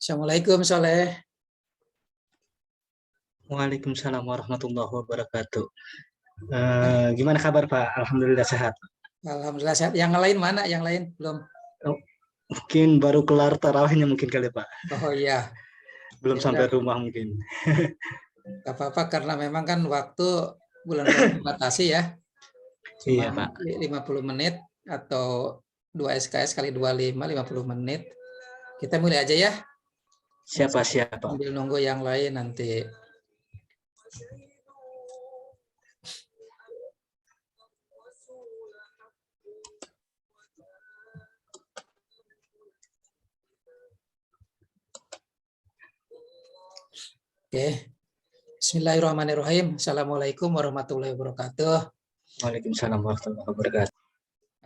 Assalamualaikum Soleh. Waalaikumsalam warahmatullahi wabarakatuh. Gimana kabar Pak? Alhamdulillah sehat. Alhamdulillah sehat. Yang lain mana? Yang lain belum? Oh, mungkin baru kelar tarawihnya mungkin kali Pak. Oh iya. Belum Ya, sampai rumah mungkin. Gak apa-apa karena memang kan waktu bulan batasi ya. Cuma Iya Pak. 50 menit atau 2 SKS kali 25, 50 menit. Kita mulai aja ya. Siapa? Sambil nunggu yang lain nanti. Oke. Bismillahirrahmanirrahim. Assalamualaikum warahmatullahi wabarakatuh. Waalaikumsalam warahmatullahi wabarakatuh.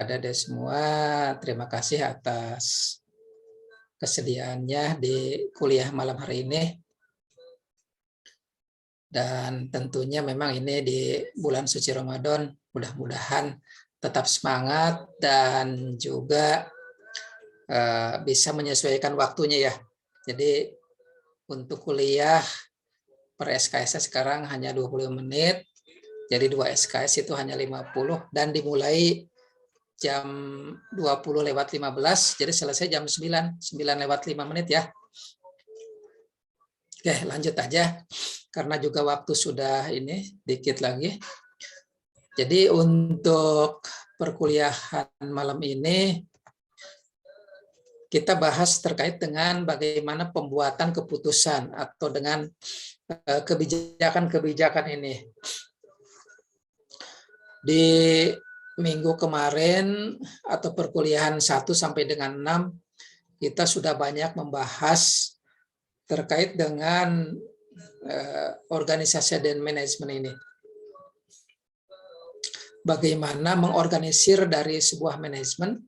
Ada deh semua. Terima kasih atas kesediaannya di kuliah malam hari ini. Dan tentunya memang ini di bulan suci Ramadan, mudah-mudahan tetap semangat dan juga bisa menyesuaikan waktunya ya. Jadi untuk kuliah per SKS sekarang hanya 20 menit, jadi 2 SKS itu hanya 50 dan dimulai jam 20:15, jadi selesai jam 9 lewat 5 menit ya. Oke, lanjut aja karena juga waktu sudah ini dikit lagi. Jadi untuk perkuliahan malam ini kita bahas terkait dengan bagaimana pembuatan keputusan atau dengan kebijakan-kebijakan ini. Di minggu kemarin atau perkuliahan 1 sampai dengan 6 kita sudah banyak membahas terkait dengan organisasi dan manajemen ini. Bagaimana mengorganisir dari sebuah manajemen,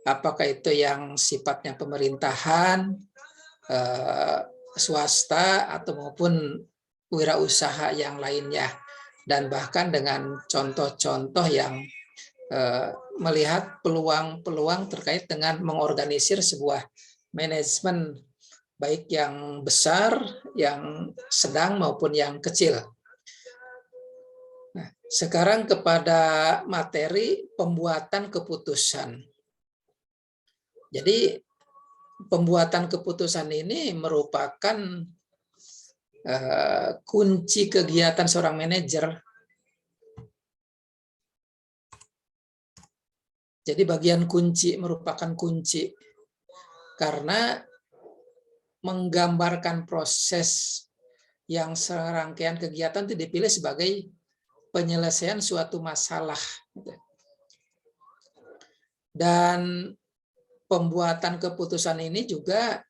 apakah itu yang sifatnya pemerintahan, swasta, atau maupun wirausaha yang lainnya. Dan bahkan dengan contoh-contoh yang melihat peluang-peluang terkait dengan mengorganisir sebuah manajemen, baik yang besar, yang sedang, maupun yang kecil. Nah, sekarang kepada materi pembuatan keputusan. Jadi pembuatan keputusan ini merupakan kunci kegiatan seorang manajer. Jadi bagian kunci merupakan kunci karena menggambarkan proses yang serangkaian kegiatan itu dipilih sebagai penyelesaian suatu masalah. Dan pembuatan keputusan ini juga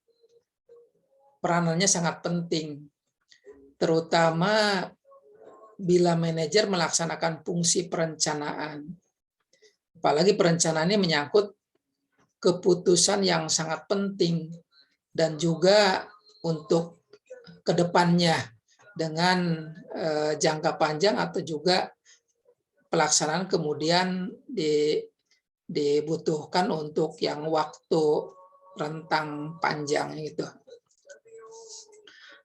peranannya sangat penting, terutama bila manajer melaksanakan fungsi perencanaan. Apalagi perencanaan ini menyangkut keputusan yang sangat penting dan juga untuk kedepannya dengan jangka panjang atau juga pelaksanaan kemudian dibutuhkan untuk yang waktu rentang panjang gitu.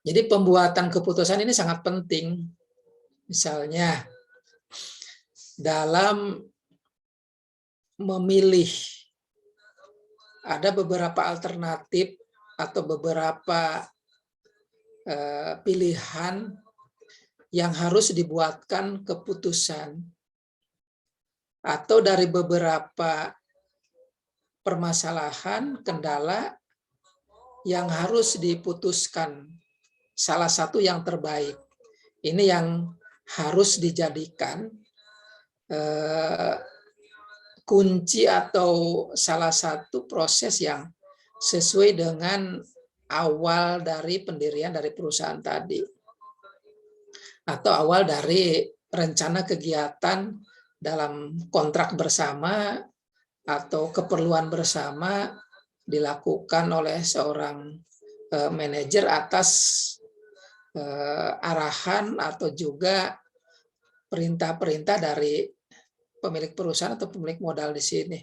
Jadi pembuatan keputusan ini sangat penting. Misalnya dalam memilih, ada beberapa alternatif atau beberapa pilihan yang harus dibuatkan keputusan, atau dari beberapa permasalahan, kendala yang harus diputuskan, salah satu yang terbaik. Ini yang harus dijadikan kunci atau salah satu proses yang sesuai dengan awal dari pendirian dari perusahaan tadi, atau awal dari rencana kegiatan dalam kontrak bersama atau keperluan bersama dilakukan oleh seorang manajer atas arahan atau juga perintah-perintah dari pemilik perusahaan atau pemilik modal di sini.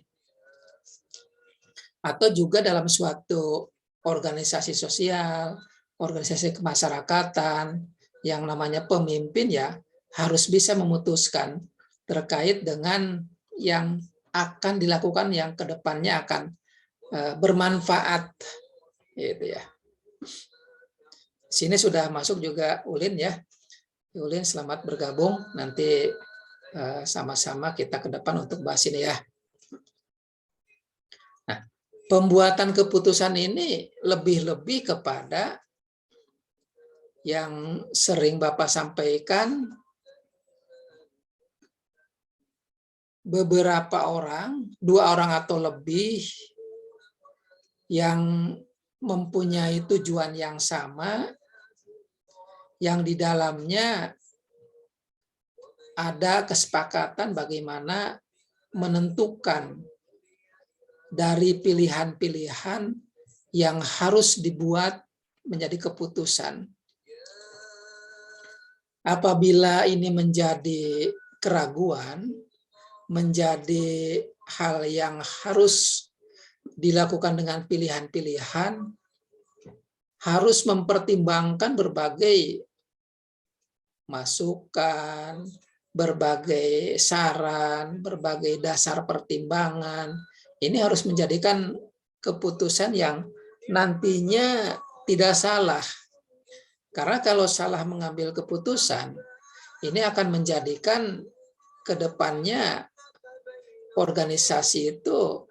Atau juga dalam suatu organisasi sosial, organisasi kemasyarakatan, yang namanya pemimpin ya harus bisa memutuskan terkait dengan yang akan dilakukan yang kedepannya akan bermanfaat, gitu ya. Sini sudah masuk juga Ulin ya. Ulin selamat bergabung. Nanti sama-sama kita ke depan untuk bahas ini ya. Nah, pembuatan keputusan ini lebih-lebih kepada yang sering Bapak sampaikan, beberapa orang, 2 orang atau lebih yang mempunyai tujuan yang sama, yang di dalamnya ada kesepakatan bagaimana menentukan dari pilihan-pilihan yang harus dibuat menjadi keputusan. Apabila ini menjadi keraguan, menjadi hal yang harus dilakukan dengan pilihan-pilihan, harus mempertimbangkan berbagai masukan, berbagai saran, berbagai dasar pertimbangan. Ini harus menjadikan keputusan yang nantinya tidak salah. Karena kalau salah mengambil keputusan, ini akan menjadikan ke depannya organisasi itu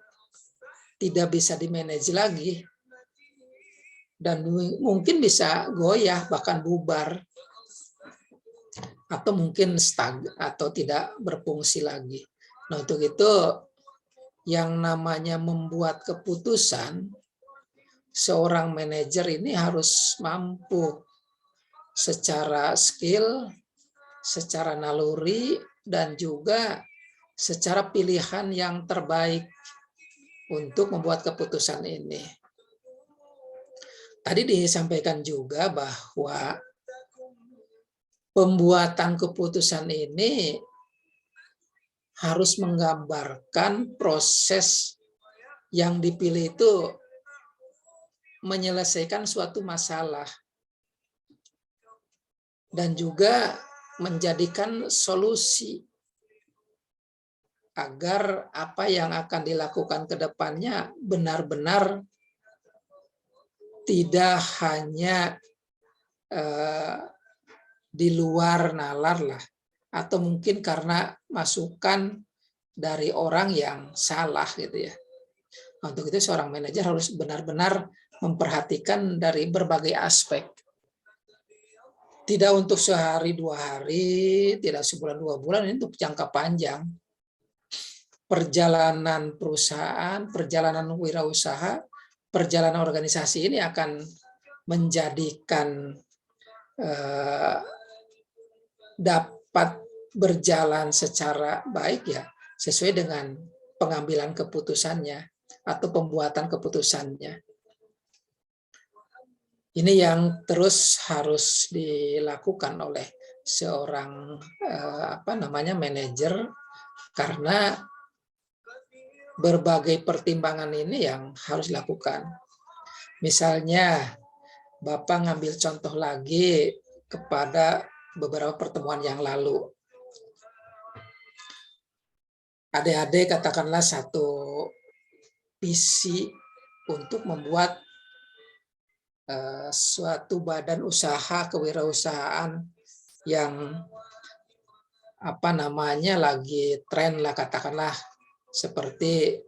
tidak bisa dimanage lagi. Dan mungkin bisa goyah, bahkan bubar. Atau mungkin stag atau tidak berfungsi lagi. Nah, untuk itu yang namanya membuat keputusan, seorang manajer ini harus mampu secara skill, secara naluri, dan juga secara pilihan yang terbaik untuk membuat keputusan ini. Tadi disampaikan juga bahwa pembuatan keputusan ini harus menggambarkan proses yang dipilih itu menyelesaikan suatu masalah dan juga menjadikan solusi agar apa yang akan dilakukan ke depannya benar-benar tidak hanya di luar nalar lah, atau mungkin karena masukan dari orang yang salah gitu ya. Untuk itu seorang manajer harus benar-benar memperhatikan dari berbagai aspek. Tidak untuk sehari 2 hari, tidak sebulan 2 bulan, ini untuk jangka panjang. Perjalanan perusahaan, perjalanan wirausaha, perjalanan organisasi ini akan menjadikan dapat berjalan secara baik ya sesuai dengan pengambilan keputusannya atau pembuatan keputusannya. Ini yang terus harus dilakukan oleh seorang manajer, karena berbagai pertimbangan ini yang harus dilakukan. Misalnya Bapak ngambil contoh lagi kepada beberapa pertemuan yang lalu. Adik-adik katakanlah satu visi untuk membuat suatu badan usaha kewirausahaan yang lagi tren lah, katakanlah seperti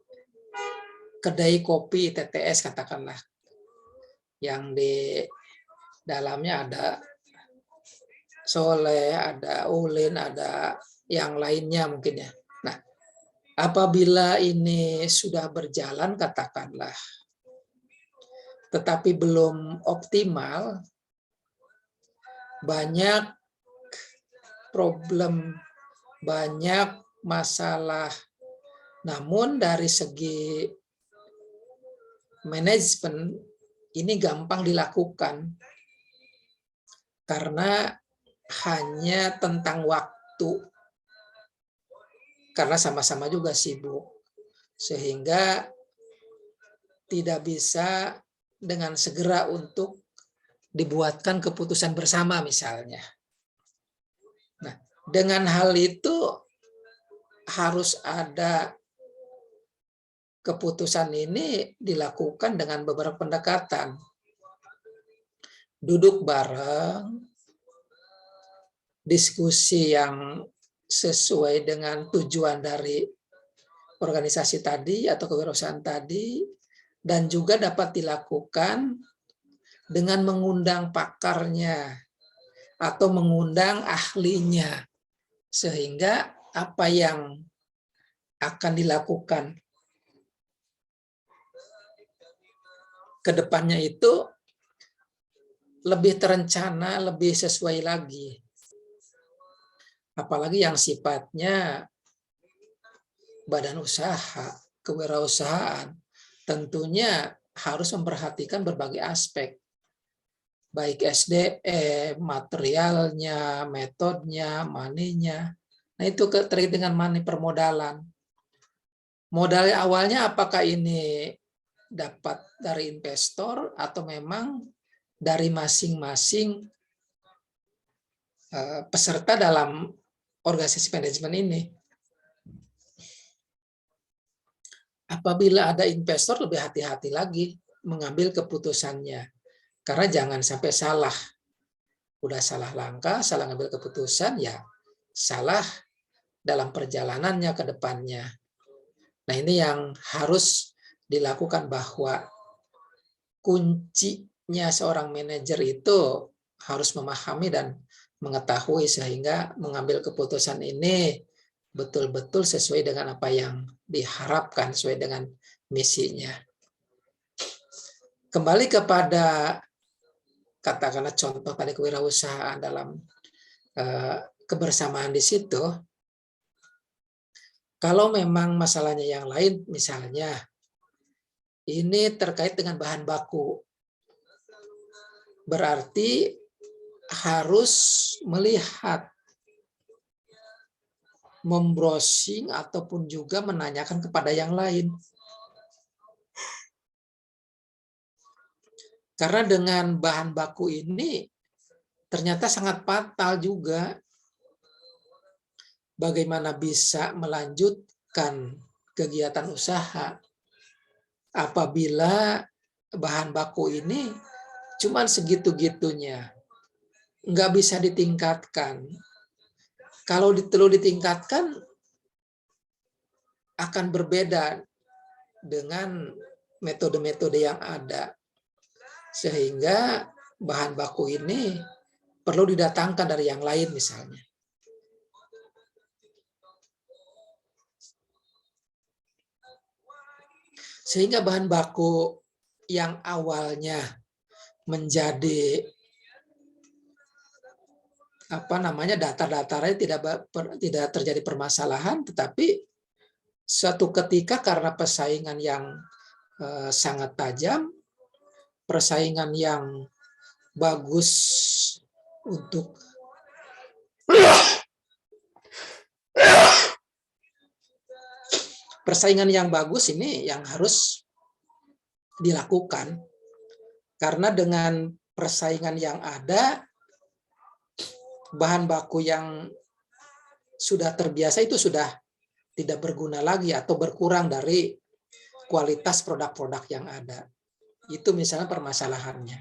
kedai kopi TTS katakanlah, yang di dalamnya ada Soleh, ada Ulin, ada yang lainnya mungkin ya. Nah, apabila ini sudah berjalan katakanlah, tetapi belum optimal, banyak problem, banyak masalah. Namun dari segi manajemen ini gampang dilakukan karena hanya tentang waktu, karena sama-sama juga sibuk, sehingga tidak bisa dengan segera untuk dibuatkan keputusan bersama misalnya. Nah, dengan hal itu harus ada keputusan ini dilakukan dengan beberapa pendekatan. Duduk bareng, diskusi yang sesuai dengan tujuan dari organisasi tadi atau kewirausahaan tadi, dan juga dapat dilakukan dengan mengundang pakarnya atau mengundang ahlinya, sehingga apa yang akan dilakukan ke depannya itu lebih terencana, lebih sesuai lagi. Apalagi yang sifatnya badan usaha, kewirausahaan, tentunya harus memperhatikan berbagai aspek, baik SDM, materialnya, metodenya, money-nya. Nah, itu terkait dengan money permodalan. Modal awalnya apakah ini dapat dari investor atau memang dari masing-masing peserta dalam organisasi manajemen ini. Apabila ada investor, lebih hati-hati lagi mengambil keputusannya. Karena jangan sampai salah. Udah salah langkah, salah ngambil keputusan, ya salah dalam perjalanannya ke depannya. Nah, ini yang harus dilakukan, bahwa kuncinya seorang manajer itu harus memahami dan mengetahui sehingga mengambil keputusan ini betul-betul sesuai dengan apa yang diharapkan, sesuai dengan misinya. Kembali kepada katakanlah contoh tadi kewirausahaan dalam kebersamaan di situ, kalau memang masalahnya yang lain, misalnya ini terkait dengan bahan baku, berarti harus melihat, membrowsing ataupun juga menanyakan kepada yang lain. Karena dengan bahan baku ini ternyata sangat fatal juga. Bagaimana bisa melanjutkan kegiatan usaha apabila bahan baku ini cuma segitu-gitunya, nggak bisa ditingkatkan. Kalau perlu ditingkatkan akan berbeda dengan metode-metode yang ada, sehingga bahan baku ini perlu didatangkan dari yang lain misalnya. Sehingga bahan baku yang awalnya menjadi datar-datarnya tidak terjadi permasalahan, tetapi suatu ketika karena persaingan yang sangat tajam, persaingan yang bagus untuk persaingan yang bagus ini yang harus dilakukan. Karena dengan persaingan yang ada, bahan baku yang sudah terbiasa itu sudah tidak berguna lagi atau berkurang dari kualitas produk-produk yang ada. Itu misalnya permasalahannya.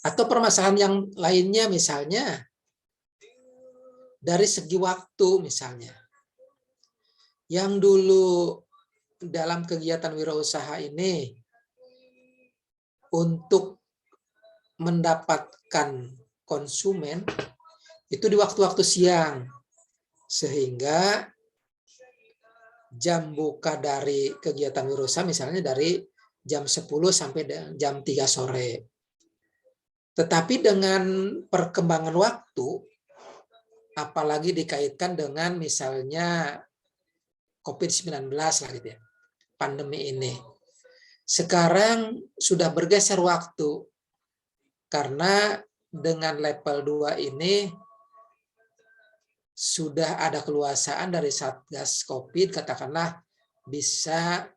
Atau permasalahan yang lainnya misalnya dari segi waktu misalnya. Yang dulu dalam kegiatan wirausaha ini untuk mendapatkan konsumen itu di waktu-waktu siang, sehingga jam buka dari kegiatan wirausaha misalnya dari jam 10 sampai jam 3 sore. Tetapi dengan perkembangan waktu, apalagi dikaitkan dengan misalnya COVID-19 lah gitu ya, pandemi ini. Sekarang sudah bergeser waktu, karena dengan level 2 ini sudah ada keluasaan dari Satgas COVID, katakanlah bisa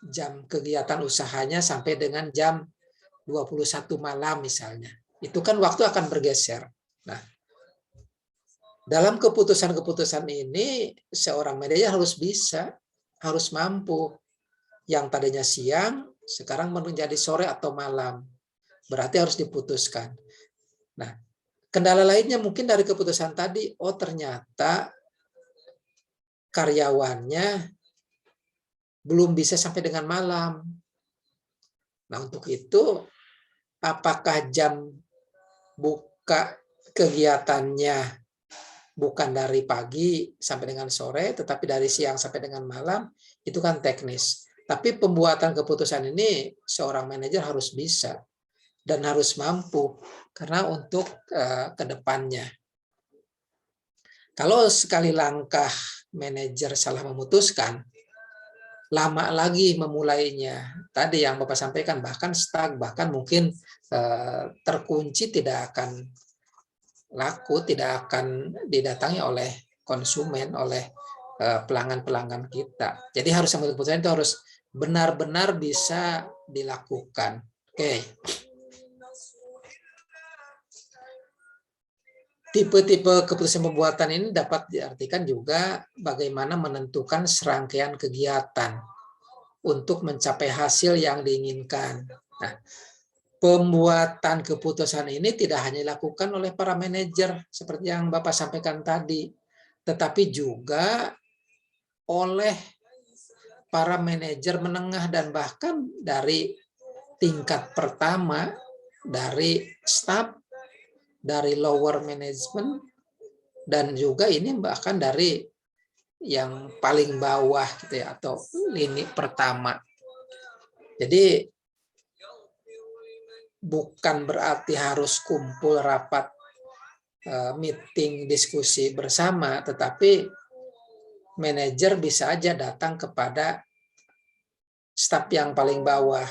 jam kegiatan usahanya sampai dengan jam 21 malam misalnya. Itu kan waktu akan bergeser. Nah, dalam keputusan-keputusan ini seorang manajer harus mampu. Yang tadinya siang, sekarang menjadi sore atau malam. Berarti harus diputuskan. Nah, kendala lainnya mungkin dari keputusan tadi, oh ternyata karyawannya belum bisa sampai dengan malam. Nah, untuk itu, apakah jam buka kegiatannya bukan dari pagi sampai dengan sore, tetapi dari siang sampai dengan malam, itu kan teknis. Tapi pembuatan keputusan ini seorang manajer harus bisa dan harus mampu karena untuk ke depannya. Kalau sekali langkah manajer salah memutuskan, lama lagi memulainya. Tadi yang Bapak sampaikan bahkan stuck, bahkan mungkin terkunci, tidak akan laku, tidak akan didatangi oleh konsumen, oleh pelanggan-pelanggan kita. Jadi harus ambil keputusan itu harus benar-benar bisa dilakukan. Oke. Tipe-tipe keputusan pembuatan ini dapat diartikan juga bagaimana menentukan serangkaian kegiatan untuk mencapai hasil yang diinginkan. Nah, pembuatan keputusan ini tidak hanya dilakukan oleh para manajer seperti yang Bapak sampaikan tadi, tetapi juga oleh para manajer menengah dan bahkan dari tingkat pertama, dari staff, dari lower management, dan juga ini bahkan dari yang paling bawah gitu ya, atau lini pertama. Jadi bukan berarti harus kumpul rapat, meeting, diskusi bersama, tetapi manajer bisa aja datang kepada staf yang paling bawah,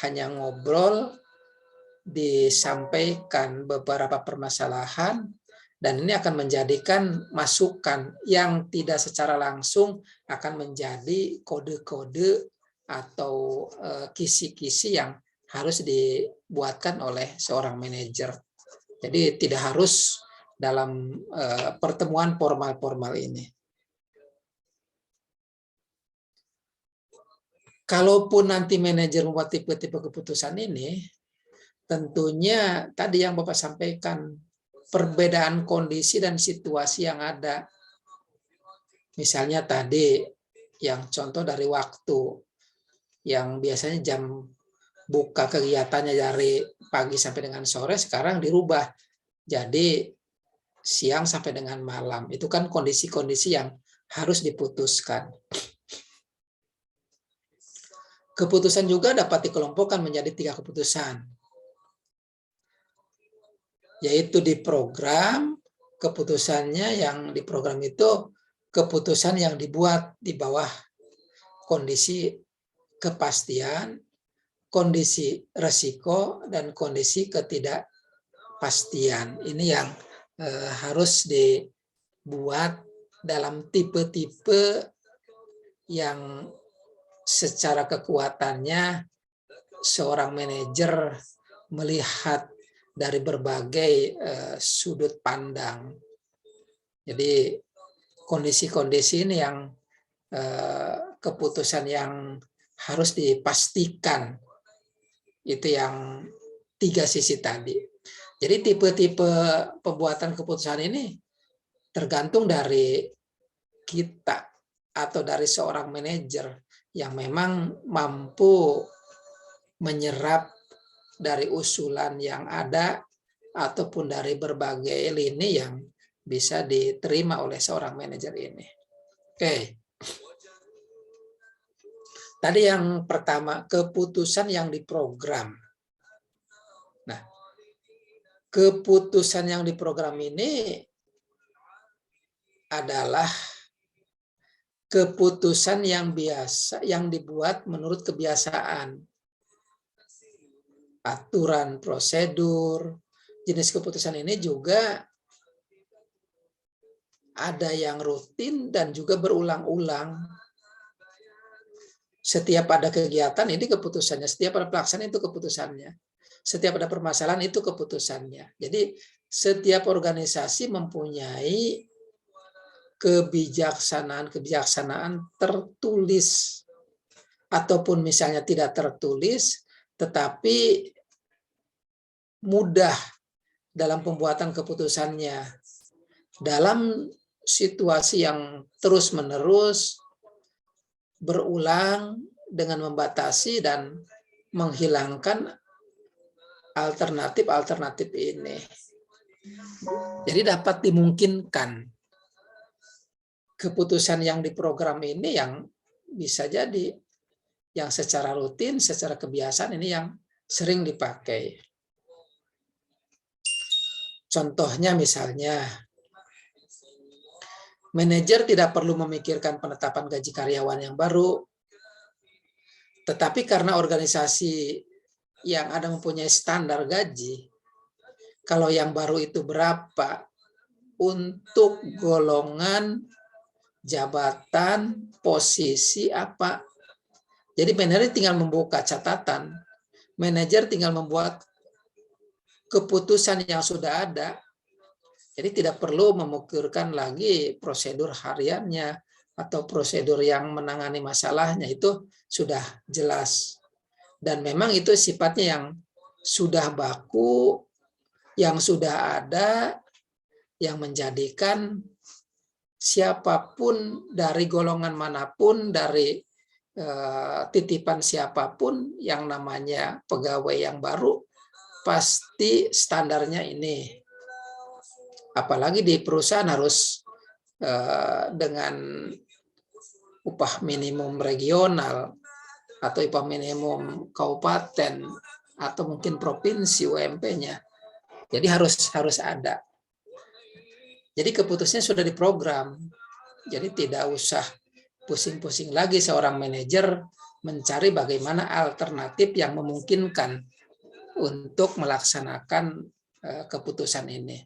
hanya ngobrol, disampaikan beberapa permasalahan, dan ini akan menjadikan masukan yang tidak secara langsung akan menjadi kode-kode atau kisi-kisi yang harus dibuatkan oleh seorang manajer. Jadi tidak harus dalam pertemuan formal-formal ini. Kalaupun nanti manajer membuat tipe-tipe keputusan ini, tentunya tadi yang Bapak sampaikan, perbedaan kondisi dan situasi yang ada. Misalnya tadi, yang contoh dari waktu, yang biasanya jam buka kegiatannya dari pagi sampai dengan sore, sekarang dirubah jadi siang sampai dengan malam. Itu kan kondisi-kondisi yang harus diputuskan. Keputusan juga dapat dikelompokkan menjadi 3 keputusan, yaitu di program. Keputusannya yang di program itu keputusan yang dibuat di bawah kondisi kepastian, kondisi resiko, dan kondisi ketidakpastian. Ini yang harus dibuat dalam tipe-tipe yang secara kekuatannya seorang manajer melihat dari berbagai sudut pandang. Jadi kondisi-kondisi ini yang keputusan yang harus dipastikan, itu yang 3 sisi tadi. Jadi tipe-tipe pembuatan keputusan ini tergantung dari kita atau dari seorang manajer yang memang mampu menyerap dari usulan yang ada ataupun dari berbagai lini yang bisa diterima oleh seorang manajer ini. Oke. Tadi yang pertama, keputusan yang diprogram. Nah, keputusan yang diprogram ini adalah keputusan yang biasa, yang dibuat menurut kebiasaan, aturan, prosedur. Jenis keputusan ini juga ada yang rutin dan juga berulang-ulang. Setiap ada kegiatan ini keputusannya, setiap ada pelaksanaan itu keputusannya, setiap ada permasalahan itu keputusannya. Jadi setiap organisasi mempunyai kebijaksanaan tertulis ataupun misalnya tidak tertulis, tetapi mudah dalam pembuatan keputusannya dalam situasi yang terus-menerus berulang dengan membatasi dan menghilangkan alternatif-alternatif ini. Jadi dapat dimungkinkan keputusan yang diprogram ini yang bisa jadi yang secara rutin, secara kebiasaan ini yang sering dipakai. Contohnya misalnya, manajer tidak perlu memikirkan penetapan gaji karyawan yang baru, tetapi karena organisasi yang ada mempunyai standar gaji, kalau yang baru itu berapa untuk golongan, jabatan, posisi apa. Jadi manajer tinggal membuka catatan, manajer tinggal membuat keputusan yang sudah ada. Jadi tidak perlu memikirkan lagi prosedur hariannya atau prosedur yang menangani masalahnya, itu sudah jelas. Dan memang itu sifatnya yang sudah baku, yang sudah ada, yang menjadikan siapapun dari golongan manapun, dari titipan siapapun yang namanya pegawai yang baru, pasti standarnya ini. Apalagi di perusahaan harus dengan upah minimum regional atau upah minimum kabupaten atau mungkin provinsi UMP-nya. Jadi harus ada. Jadi keputusannya sudah diprogram. Jadi tidak usah pusing-pusing lagi seorang manajer mencari bagaimana alternatif yang memungkinkan untuk melaksanakan keputusan ini.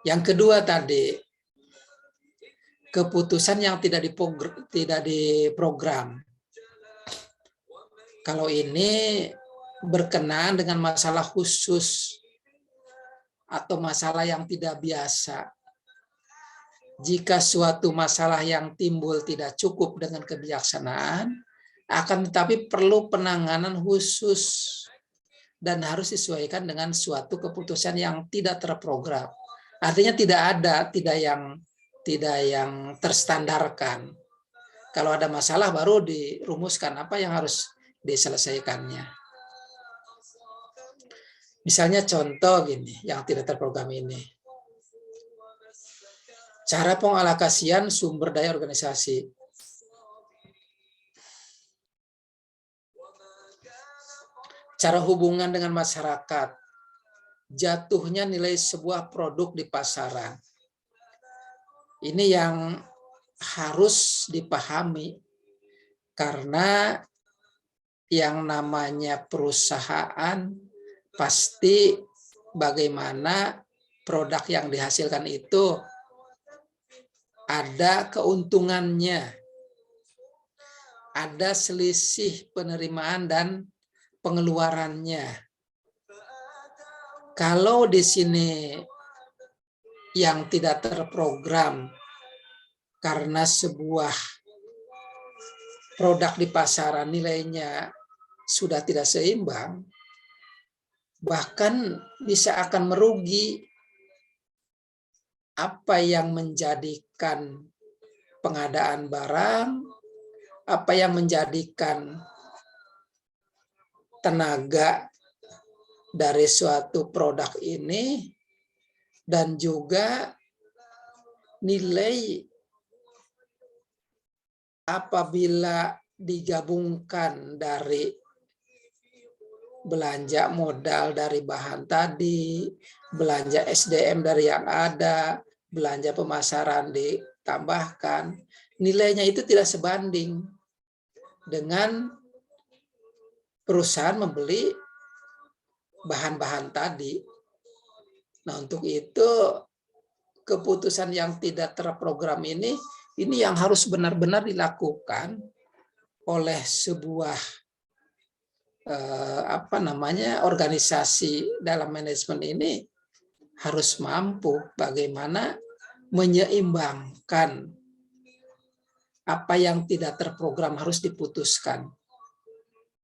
Yang kedua tadi, keputusan yang tidak diprogram. Kalau ini berkenaan dengan masalah khusus atau masalah yang tidak biasa. Jika suatu masalah yang timbul tidak cukup dengan kebijaksanaan, akan tetapi perlu penanganan khusus dan harus disesuaikan dengan suatu keputusan yang tidak terprogram. Artinya tidak yang terstandarkan. Kalau ada masalah baru dirumuskan apa yang harus diselesaikannya. Misalnya contoh gini, yang tidak terprogram ini. Cara pengalokasian sumber daya organisasi. Cara hubungan dengan masyarakat. Jatuhnya nilai sebuah produk di pasaran. Ini yang harus dipahami. Karena yang namanya perusahaan pasti bagaimana produk yang dihasilkan itu ada keuntungannya, ada selisih penerimaan dan pengeluarannya. Kalau di sini yang tidak terprogram karena sebuah produk di pasaran nilainya sudah tidak seimbang, bahkan bisa akan merugi. Apa yang menjadikan pengadaan barang, apa yang menjadikan tenaga dari suatu produk ini, dan juga nilai apabila digabungkan dari belanja modal dari bahan tadi, belanja SDM dari yang ada, belanja pemasaran ditambahkan, nilainya itu tidak sebanding dengan perusahaan membeli bahan-bahan tadi. Nah, untuk itu keputusan yang tidak terprogram ini Ini yang harus benar-benar dilakukan oleh sebuah organisasi dalam manajemen ini, harus mampu bagaimana menyeimbangkan apa yang tidak terprogram harus diputuskan.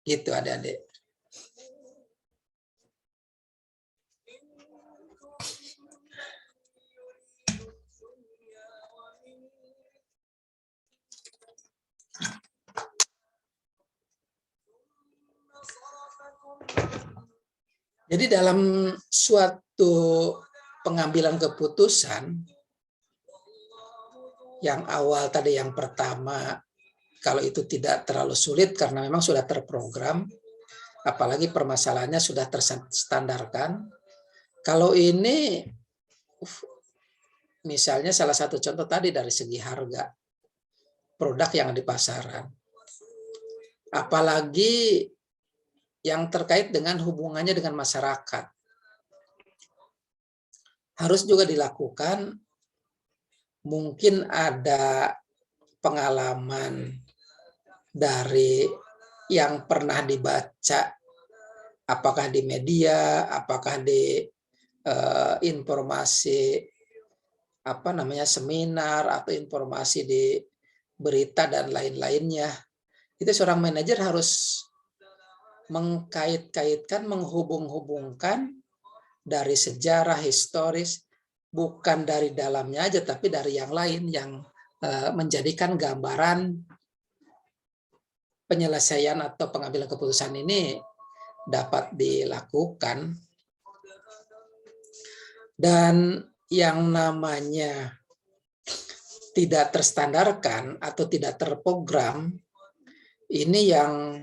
Gitu adik-adik. Jadi dalam suatu pengambilan keputusan, yang awal tadi yang pertama, kalau itu tidak terlalu sulit karena memang sudah terprogram, apalagi permasalahannya sudah terstandarkan. Kalau ini, misalnya salah satu contoh tadi dari segi harga produk yang di pasaran, apalagi yang terkait dengan hubungannya dengan masyarakat, harus juga dilakukan. Mungkin ada pengalaman dari yang pernah dibaca, apakah di media, apakah di informasi seminar atau informasi di berita dan lain-lainnya. Itu seorang manajer harus mengkait-kaitkan, menghubung-hubungkan dari sejarah historis, bukan dari dalamnya aja, tapi dari yang lain yang menjadikan gambaran penyelesaian atau pengambilan keputusan ini dapat dilakukan. Dan yang namanya tidak terstandarkan atau tidak terprogram, ini yang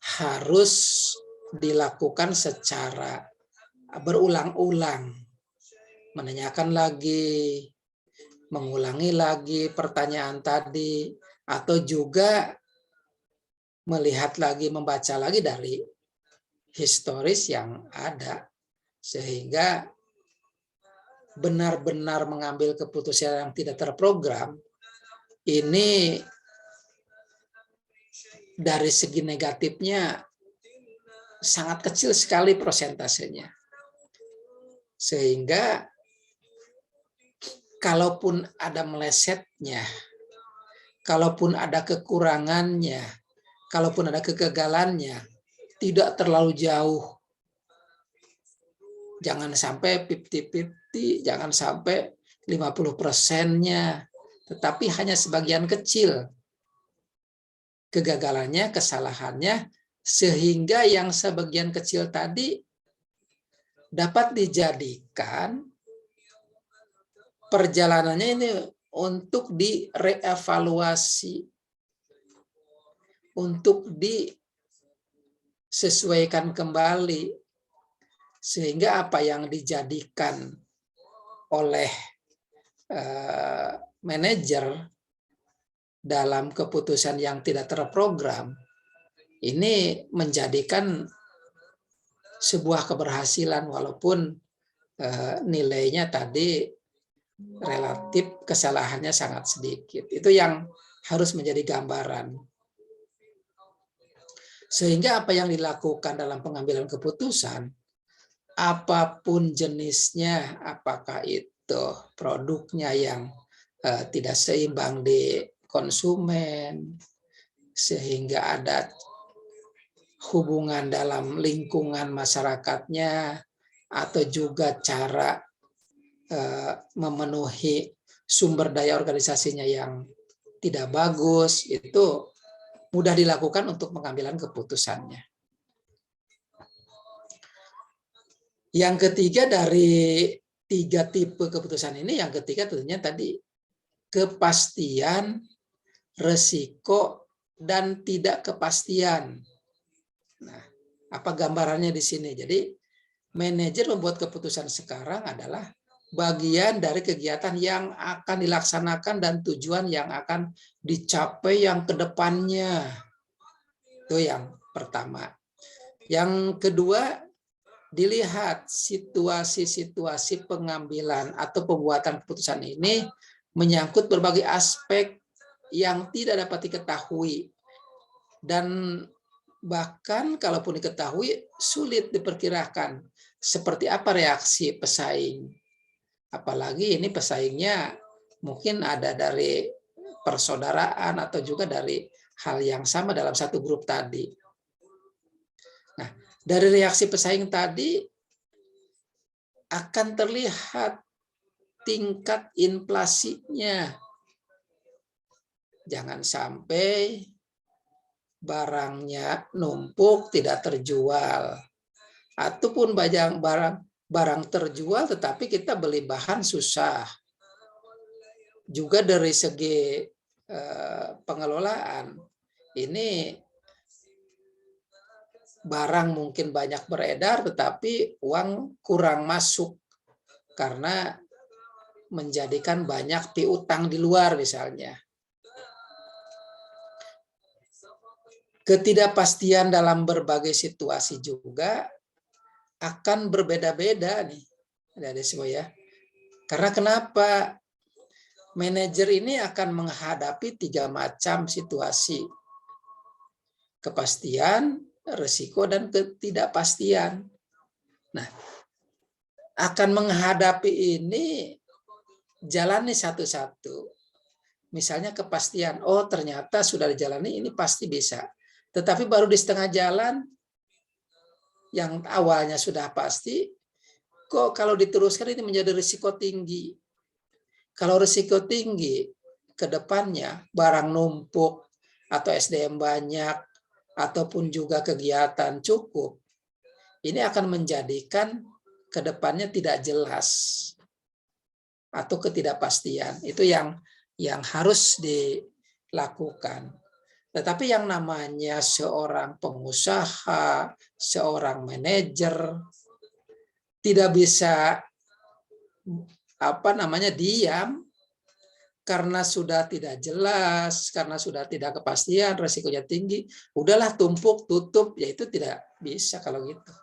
harus dilakukan secara berulang-ulang, menanyakan lagi, mengulangi lagi pertanyaan tadi, atau juga melihat lagi, membaca lagi dari historis yang ada, sehingga benar-benar mengambil keputusan yang tidak terprogram, ini dari segi negatifnya sangat kecil sekali persentasenya. Sehingga kalaupun ada melesetnya, kalaupun ada kekurangannya, kalaupun ada kegagalannya, tidak terlalu jauh. Jangan sampai 50-50, jangan sampai 50%-nya, tetapi hanya sebagian kecil kegagalannya, kesalahannya, sehingga yang sebagian kecil tadi dapat dijadikan perjalanannya ini untuk direvaluasi, untuk disesuaikan kembali, sehingga apa yang dijadikan oleh manajer dalam keputusan yang tidak terprogram ini menjadikan sebuah keberhasilan, walaupun nilainya tadi relatif kesalahannya sangat sedikit. Itu yang harus menjadi gambaran. Sehingga apa yang dilakukan dalam pengambilan keputusan, apapun jenisnya, apakah itu produknya yang tidak seimbang di konsumen, sehingga ada hubungan dalam lingkungan masyarakatnya, atau juga cara memenuhi sumber daya organisasinya yang tidak bagus, itu mudah dilakukan untuk pengambilan keputusannya. Yang ketiga dari 3 tipe keputusan ini, yang ketiga tentunya tadi kepastian, resiko, dan tidak kepastian. Nah, apa gambarannya di sini? Jadi manajer membuat keputusan sekarang adalah bagian dari kegiatan yang akan dilaksanakan dan tujuan yang akan dicapai yang ke depannya. Itu yang pertama. Yang kedua, dilihat situasi-situasi pengambilan atau pembuatan keputusan ini menyangkut berbagai aspek yang tidak dapat diketahui, dan bahkan kalaupun diketahui sulit diperkirakan seperti apa reaksi pesaing. Apalagi ini pesaingnya mungkin ada dari persaudaraan atau juga dari hal yang sama dalam satu grup tadi. Nah, dari reaksi pesaing tadi akan terlihat tingkat inflasinya. Jangan sampai barangnya numpuk tidak terjual, ataupun barang terjual tetapi kita beli bahan susah. Juga dari segi pengelolaan, ini barang mungkin banyak beredar tetapi uang kurang masuk karena menjadikan banyak piutang di luar misalnya. Ketidakpastian dalam berbagai situasi juga akan berbeda-beda nih, ada semua ya. Karena kenapa? Manajer ini akan menghadapi 3 macam situasi: kepastian, risiko, dan ketidakpastian. Nah, akan menghadapi ini jalani satu-satu. Misalnya kepastian, oh ternyata sudah dijalani, ini pasti bisa. Tetapi baru di setengah jalan, yang awalnya sudah pasti, kok kalau diteruskan ini menjadi risiko tinggi. Kalau risiko tinggi, ke depannya barang numpuk, atau SDM banyak, ataupun juga kegiatan cukup, ini akan menjadikan ke depannya tidak jelas, atau ketidakpastian. Itu yang harus dilakukan. Tetapi yang namanya seorang pengusaha, seorang manajer tidak bisa diam karena sudah tidak jelas, karena sudah tidak kepastian, resikonya tinggi. Udahlah tumpuk, tutup, ya itu tidak bisa kalau gitu.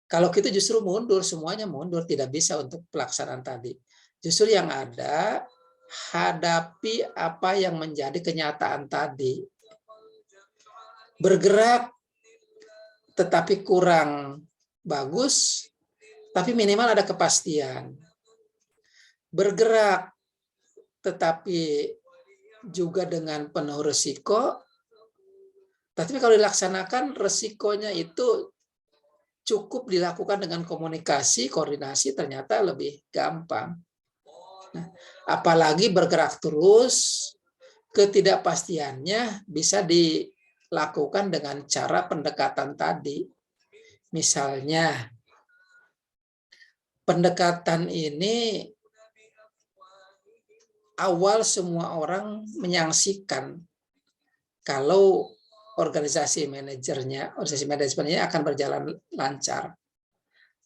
Kalau gitu justru mundur, semuanya mundur, tidak bisa untuk pelaksanaan tadi. Justru yang ada, hadapi apa yang menjadi kenyataan tadi. Bergerak tetapi kurang bagus, tapi minimal ada kepastian. Bergerak tetapi juga dengan penuh risiko, tapi kalau dilaksanakan risikonya itu cukup dilakukan dengan komunikasi, koordinasi, ternyata lebih gampang. Nah, apalagi bergerak terus, ketidakpastiannya bisa dilakukan dengan cara pendekatan tadi. Misalnya, pendekatan ini awal semua orang menyaksikan kalau organisasi manajemennya akan berjalan lancar.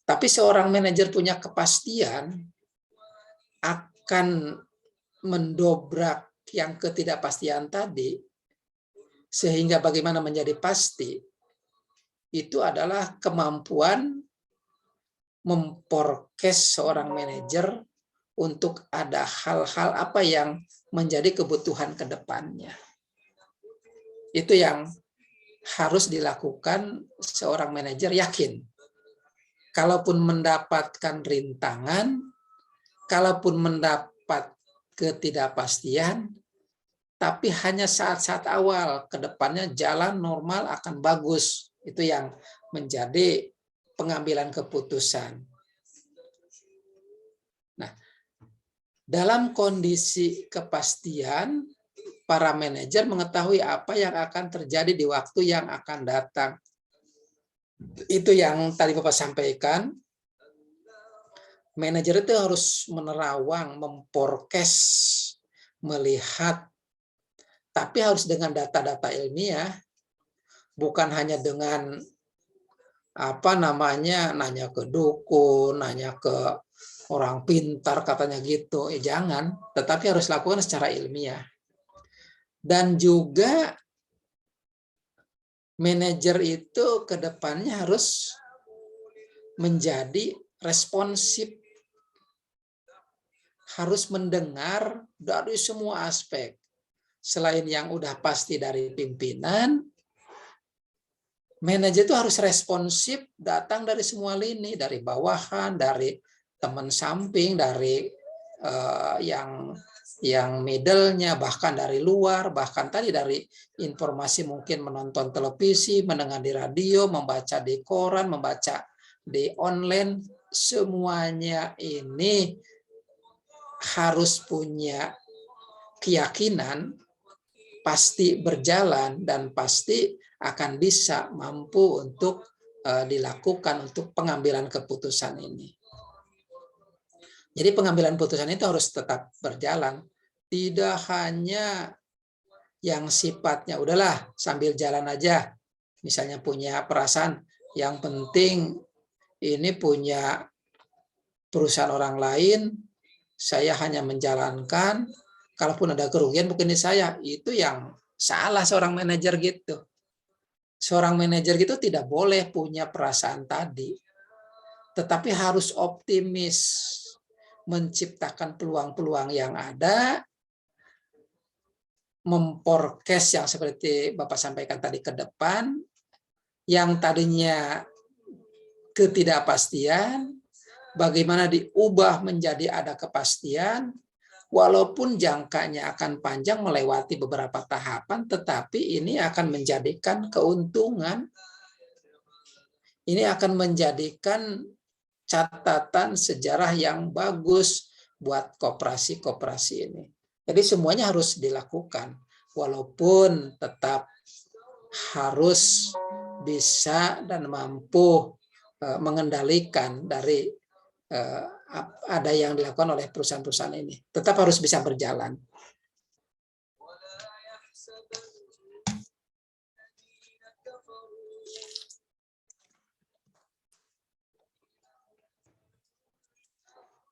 Tapi seorang manajer punya kepastian akan mendobrak yang ketidakpastian tadi, sehingga bagaimana menjadi pasti, itu adalah kemampuan memforecast seorang manajer untuk ada hal-hal apa yang menjadi kebutuhan ke depannya. Itu yang harus dilakukan seorang manajer, yakin. Kalaupun mendapatkan rintangan, kalaupun mendapat ketidakpastian, tapi hanya saat-saat awal, ke depannya jalan normal akan bagus. Itu yang menjadi pengambilan keputusan. Nah, dalam kondisi kepastian, para manajer mengetahui apa yang akan terjadi di waktu yang akan datang. Itu yang tadi Bapak sampaikan. Manajer itu harus menerawang, memforecast, melihat, tapi harus dengan data-data ilmiah, bukan hanya dengan nanya ke dukun, nanya ke orang pintar katanya gitu. Jangan, tetapi harus lakukan secara ilmiah. Dan juga manajer itu ke depannya harus menjadi responsif. harus mendengar dari semua aspek. Selain yang udah pasti dari pimpinan, manajer itu harus responsif, datang dari semua lini, dari bawahan, dari teman samping, dari yang middle-nya, bahkan dari luar, bahkan tadi dari informasi mungkin menonton televisi, mendengar di radio, membaca di koran, membaca di online, semuanya ini harus punya keyakinan pasti berjalan dan pasti akan bisa mampu untuk dilakukan untuk pengambilan keputusan ini. Jadi pengambilan putusan itu harus tetap berjalan. Tidak hanya yang sifatnya udahlah sambil jalan aja. Misalnya punya perasaan, yang penting ini punya perusahaan orang lain, saya hanya menjalankan, kalaupun ada kerugian bukan di saya. Itu yang salah seorang manajer gitu. Seorang manajer gitu tidak boleh punya perasaan tadi. Tetapi harus optimis, menciptakan peluang-peluang yang ada, memforecast yang seperti Bapak sampaikan tadi ke depan, yang tadinya ketidakpastian, bagaimana diubah menjadi ada kepastian, walaupun jangkanya akan panjang melewati beberapa tahapan, tetapi ini akan menjadikan keuntungan. Ini akan menjadikan catatan sejarah yang bagus buat koperasi-koperasi ini. Jadi semuanya harus dilakukan, walaupun tetap harus bisa dan mampu mengendalikan dari ada yang dilakukan oleh perusahaan-perusahaan ini. Tetap harus bisa berjalan.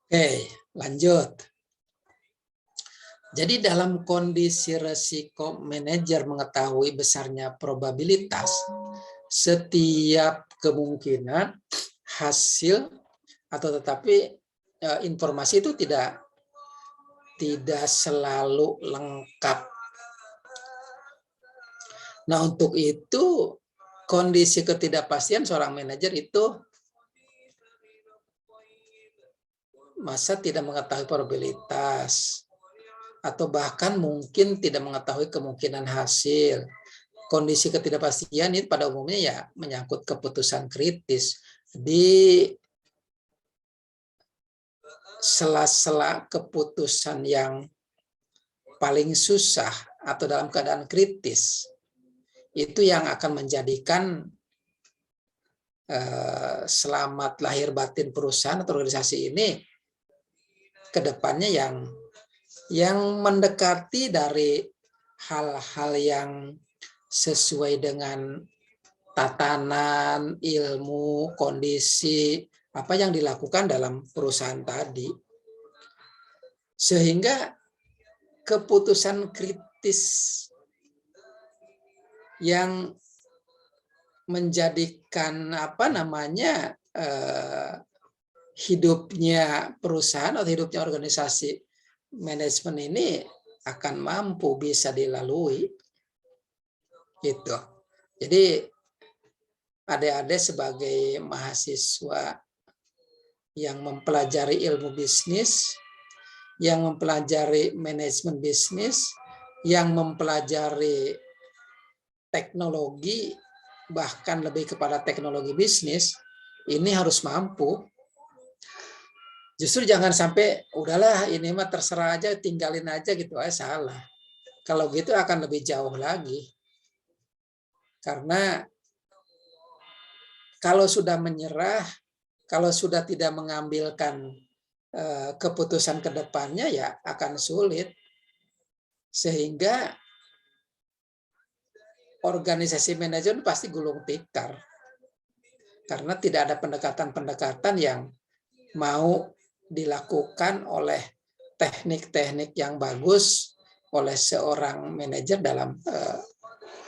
Oke, lanjut. Jadi dalam kondisi resiko, manajer mengetahui besarnya probabilitas setiap kemungkinan hasil atau tetapi informasi itu tidak selalu lengkap. Nah, untuk itu kondisi ketidakpastian seorang manajer itu masa tidak mengetahui probabilitas atau bahkan mungkin tidak mengetahui kemungkinan hasil. Kondisi ketidakpastian itu pada umumnya ya menyangkut keputusan kritis di sela-sela keputusan yang paling susah atau dalam keadaan kritis. Itu yang akan menjadikan selamat lahir batin perusahaan atau organisasi ini ke depannya yang mendekati dari hal-hal yang sesuai dengan tatanan, ilmu, kondisi, apa yang dilakukan dalam perusahaan tadi. Sehingga keputusan kritis yang menjadikan hidupnya perusahaan atau hidupnya organisasi manajemen ini akan mampu bisa dilalui. Gitu. Jadi adik-adik sebagai mahasiswa yang mempelajari ilmu bisnis, yang mempelajari manajemen bisnis, yang mempelajari teknologi, bahkan lebih kepada teknologi bisnis, ini harus mampu. Justru jangan sampai udahlah ini mah terserah aja, tinggalin aja gitu, salah. Kalau gitu akan lebih jauh lagi. Karena kalau sudah menyerah, kalau sudah tidak mengambilkan keputusan ke depannya ya akan sulit. Sehingga organisasi manajemen pasti gulung tikar. Karena tidak ada pendekatan-pendekatan yang mau dilakukan oleh teknik-teknik yang bagus oleh seorang manajer dalam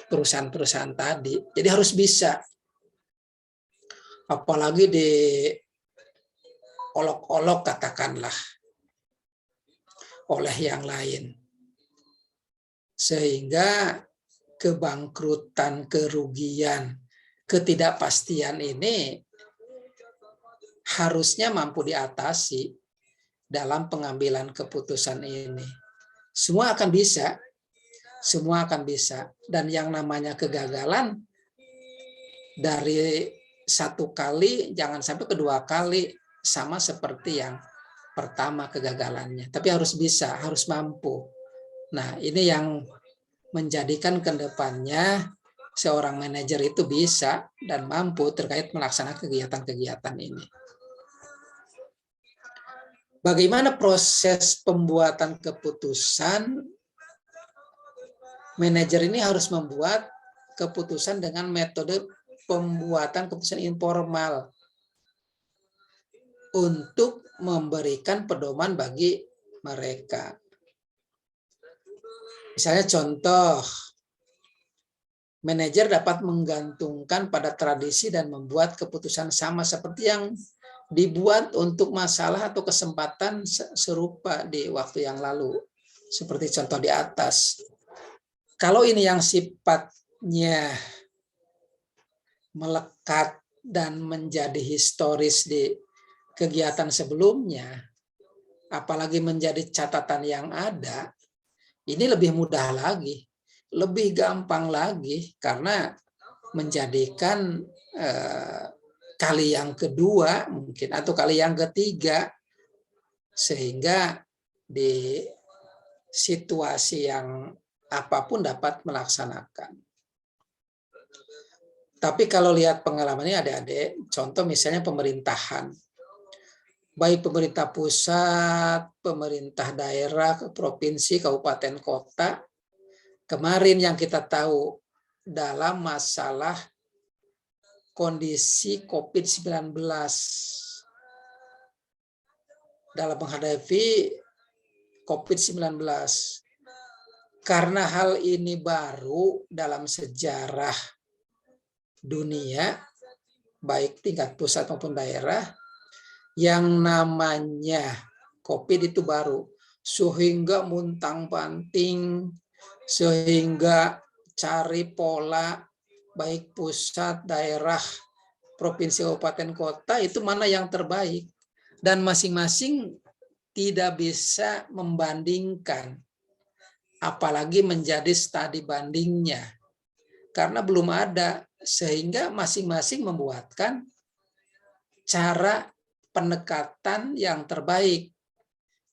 perusahaan-perusahaan tadi. Jadi harus bisa. Apalagi di olok-olok katakanlah. oleh yang lain. Sehingga kebangkrutan, kerugian, ketidakpastian ini harusnya mampu diatasi dalam pengambilan keputusan ini. Semua akan bisa, semua akan bisa. Dan yang namanya kegagalan dari satu kali, jangan sampai kedua kali sama seperti yang pertama kegagalannya. Tapi harus bisa, harus mampu. Nah, ini yang menjadikan ke depannya seorang manajer itu bisa dan mampu terkait melaksanakan kegiatan-kegiatan ini. Bagaimana proses pembuatan keputusan? Manajer ini harus membuat keputusan dengan metode pembuatan keputusan informal untuk memberikan pedoman bagi mereka. Misalnya contoh, manajer dapat menggantungkan pada tradisi dan membuat keputusan sama seperti yang dibuat untuk masalah atau kesempatan serupa di waktu yang lalu. Seperti contoh di atas. Kalau ini yang sifatnya melekat dan menjadi historis di kegiatan sebelumnya, apalagi menjadi catatan yang ada, ini lebih mudah lagi, lebih gampang lagi, karena menjadikan kali yang kedua mungkin atau kali yang ketiga, sehingga di situasi yang apapun dapat melaksanakan. Tapi kalau lihat pengalamannya adik-adik, contoh misalnya pemerintahan, baik pemerintah pusat, pemerintah daerah, provinsi, kabupaten, kota, kemarin yang kita tahu dalam masalah kondisi COVID-19, dalam menghadapi COVID-19, karena hal ini baru dalam sejarah dunia, baik tingkat pusat maupun daerah, yang namanya COVID itu baru, sehingga muntang-panting, sehingga cari pola baik pusat, daerah, provinsi, kabupaten, kota itu mana yang terbaik, dan masing-masing tidak bisa membandingkan, apalagi menjadi studi bandingnya, karena belum ada, sehingga masing-masing membuatkan cara pendekatan yang terbaik.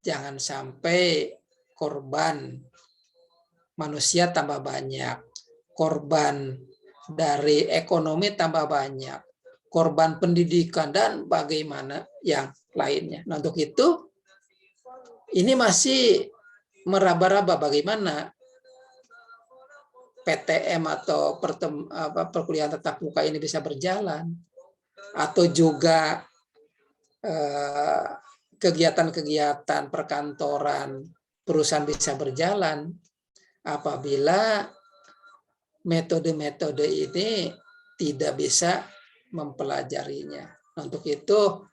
Jangan sampai korban manusia tambah banyak, korban dari ekonomi tambah banyak, korban pendidikan, dan bagaimana yang lainnya. Nah, untuk itu, ini masih meraba-raba bagaimana PTM atau perkuliahan tatap muka ini bisa berjalan, atau juga kegiatan-kegiatan perkantoran perusahaan bisa berjalan apabila metode-metode ini tidak bisa mempelajarinya. Untuk itu,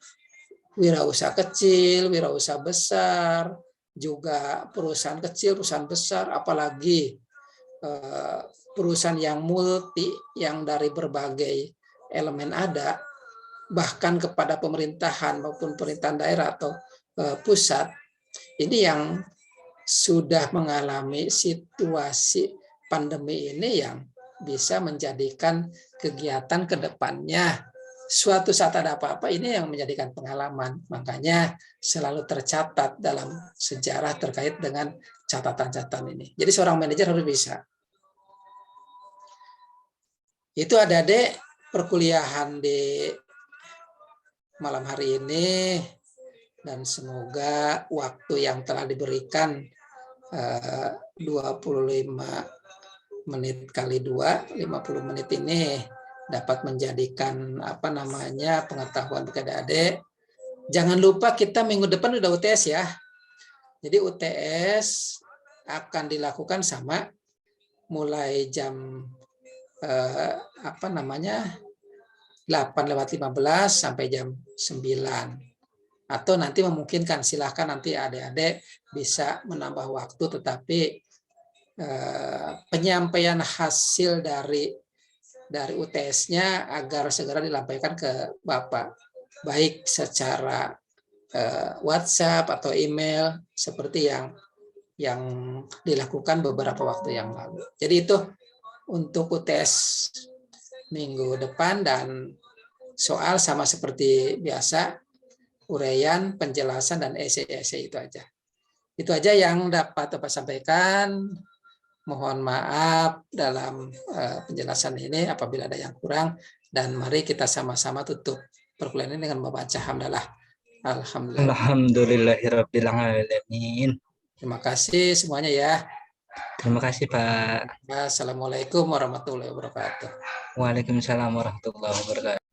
wirausaha kecil, wirausaha besar, juga perusahaan kecil, perusahaan besar, apalagi perusahaan yang multi, yang dari berbagai elemen ada, bahkan kepada pemerintahan maupun pemerintahan daerah atau pusat, ini yang sudah mengalami situasi pandemi ini yang bisa menjadikan kegiatan ke depannya suatu saat ada apa-apa, ini yang menjadikan pengalaman. Makanya selalu tercatat dalam sejarah terkait dengan catatan-catatan ini. Jadi seorang manajer harus bisa. Itu adik-adik perkuliahan di malam hari ini, dan semoga waktu yang telah diberikan 25 menit kali 2, 50 menit ini dapat menjadikan pengetahuan bagi adik-adik. Jangan lupa kita minggu depan udah UTS ya. Jadi UTS akan dilakukan sama mulai jam 8:15 sampai jam 9. Atau nanti memungkinkan, silahkan nanti adik-adik bisa menambah waktu, tetapi penyampaian hasil dari UTS-nya agar segera dilampaikan ke Bapak, baik secara WhatsApp atau email seperti yang dilakukan beberapa waktu yang lalu. Jadi itu untuk UTS minggu depan, dan soal sama seperti biasa, uraian, penjelasan, dan esai-esai itu aja. Itu aja yang dapat Bapak sampaikan. Mohon maaf dalam penjelasan ini apabila ada yang kurang, dan mari kita sama-sama tutup perkuliahan ini dengan membaca hamdalah. Alhamdulillah. Alhamdulillahirabbil alamin. Terima kasih semuanya ya. Terima kasih, Pak. Assalamualaikum warahmatullahi wabarakatuh. Waalaikumsalam warahmatullahi wabarakatuh.